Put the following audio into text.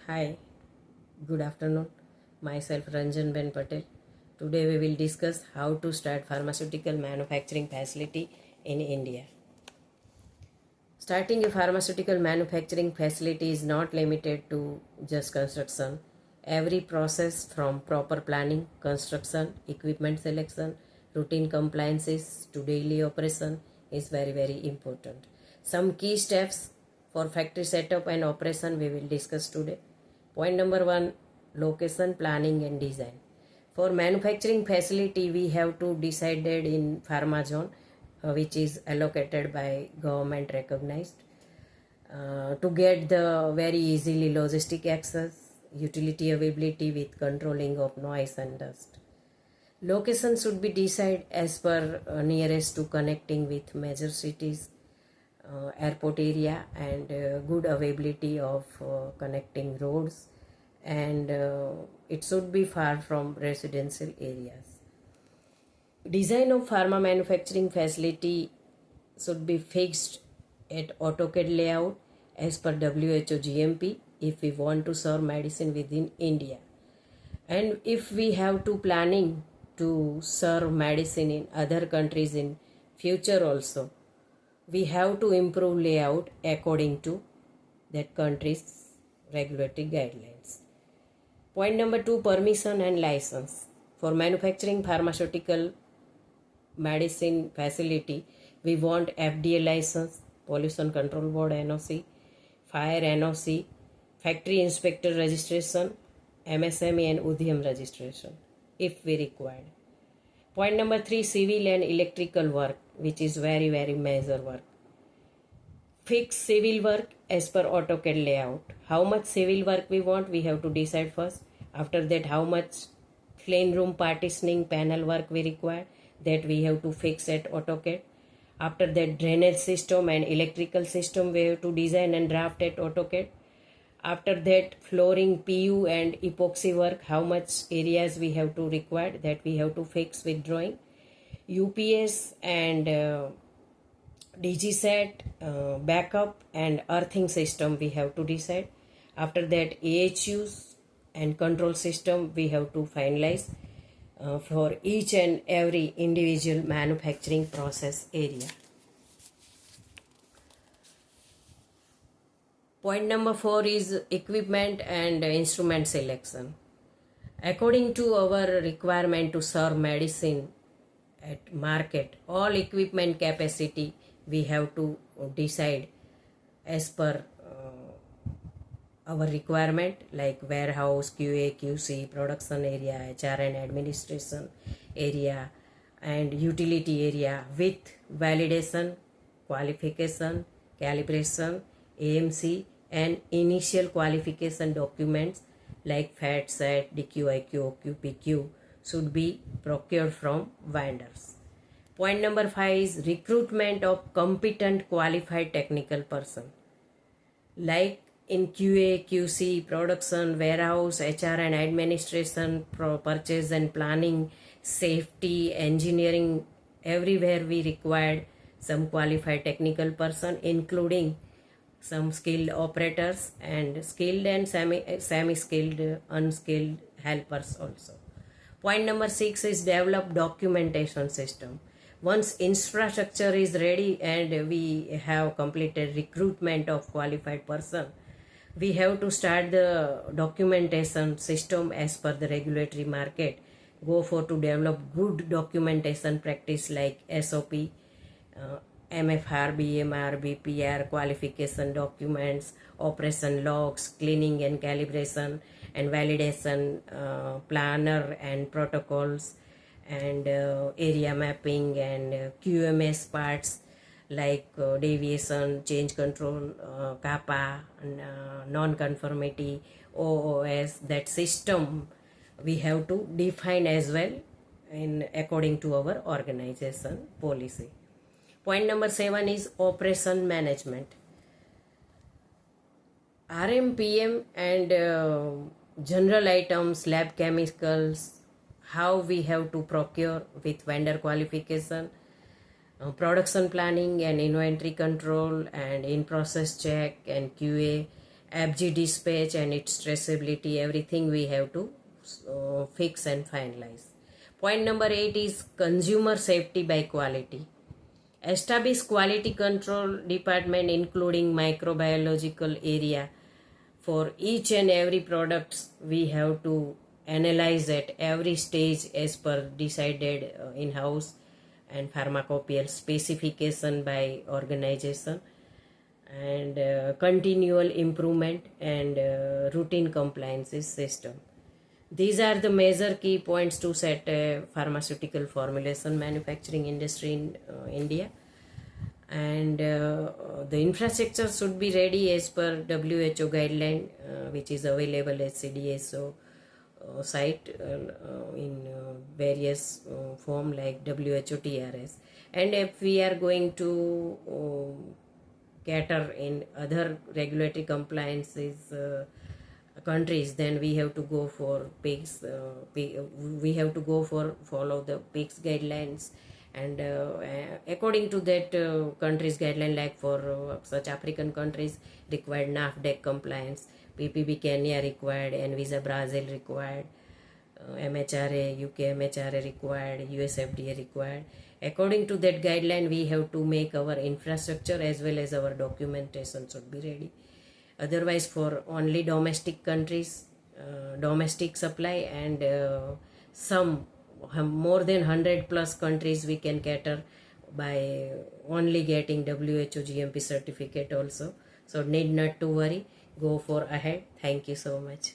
Hi, good afternoon. Myself Ranjan Ben Patel. Today we will discuss how to start pharmaceutical manufacturing facility in India. Starting a pharmaceutical manufacturing facility is not limited to just construction. Every process from proper planning, construction, equipment selection, routine compliances to daily operation is very important. Some key steps for factory setup and operation we will discuss today. Point number 1, location planning and design. For manufacturing facility, we have to decided in pharma zone, which is allocated by government recognized, to get the very easily logistic access, utility availability with controlling of noise and dust. Location should be decided as per nearest to connecting with major cities, airport area, and good availability of connecting roads, and it should be far from residential areas. Design of pharma manufacturing facility should be fixed at AutoCAD layout as per WHO GMP if we want to serve medicine within India. And if we have to planning to serve medicine in other countries in future also, we have to improve layout according to that country's regulatory guidelines. Point number 2, permission and license. For manufacturing pharmaceutical medicine facility, we want FDA license, Pollution Control Board NOC, Fire NOC, Factory Inspector registration, MSME and Udhyam registration if we required. Point number 3, civil and electrical work, which is very major work. Fix civil work as per AutoCAD layout. How much civil work we want, we have to decide first. After that, how much clean room partitioning panel work we require, that we have to fix at AutoCAD. After that, drainage system and electrical system we have to design and draft at AutoCAD. After that, flooring, PU and epoxy work, how much areas we have to require, that we have to fix with drawing. UPS and DG backup and earthing system we have to decide. After that, AHUs and control system we have to finalize for each and every individual manufacturing process area. Point number 4 is equipment and instrument selection. According to our requirement to serve medicine at market, all equipment capacity we have to decide as per our requirement, like warehouse, QA, QC, production area, HR and administration area, and utility area with validation, qualification, calibration, AMC, and initial qualification documents like FAT, SAT, DQIQ, OQPQ should be procured from vendors. Point number 5 is recruitment of competent qualified technical person. Like in QA, QC, production, warehouse, HR and administration, purchase and planning, safety, engineering, everywhere we required some qualified technical person, including some skilled operators and skilled and semi-skilled, unskilled helpers also. Point number 6 is develop documentation system. Once infrastructure is ready and we have completed recruitment of qualified person, we have to start the documentation system as per the regulatory market. Go for to develop good documentation practice like SOP, MFR, BMR, BPR, qualification documents, operation logs, cleaning and calibration and validation, planner and protocols, and area mapping and QMS parts like deviation, change control, kappa, non-conformity, OOS. That system we have to define as well in according to our organization policy. Point number 7 is operation management. RM, PM and general items, lab chemicals, how we have to procure with vendor qualification, production planning and inventory control and in-process check and QA FG dispatch and its traceability, everything we have to fix and finalize. Point number 8 is consumer safety by quality. Establish quality control department including microbiological area for each and every products. We have to analyze at every stage as per decided in-house and pharmacopoeial specification by organization, and continual improvement and routine compliances system. These are the major key points to set a pharmaceutical formulation manufacturing industry in India. And the infrastructure should be ready as per WHO guideline, which is available at CDSO site in various form like WHO TRS. And if we are going to cater in other regulatory compliances countries, then we have to go for PIGS. We have to go for follow the PIGS guidelines, and according to that countries guideline, like for such African countries required NAFDAC compliance, PPB Kenya required, Anvisa Brazil required, MHRA UK MHRA required, US FDA required. According to that guideline, we have to make our infrastructure as well as our documentation should be ready. Otherwise, for only domestic countries, domestic supply, and some more than 100 plus countries we can cater by only getting WHO GMP certificate also. So need not to worry, go for ahead. Thank you so much.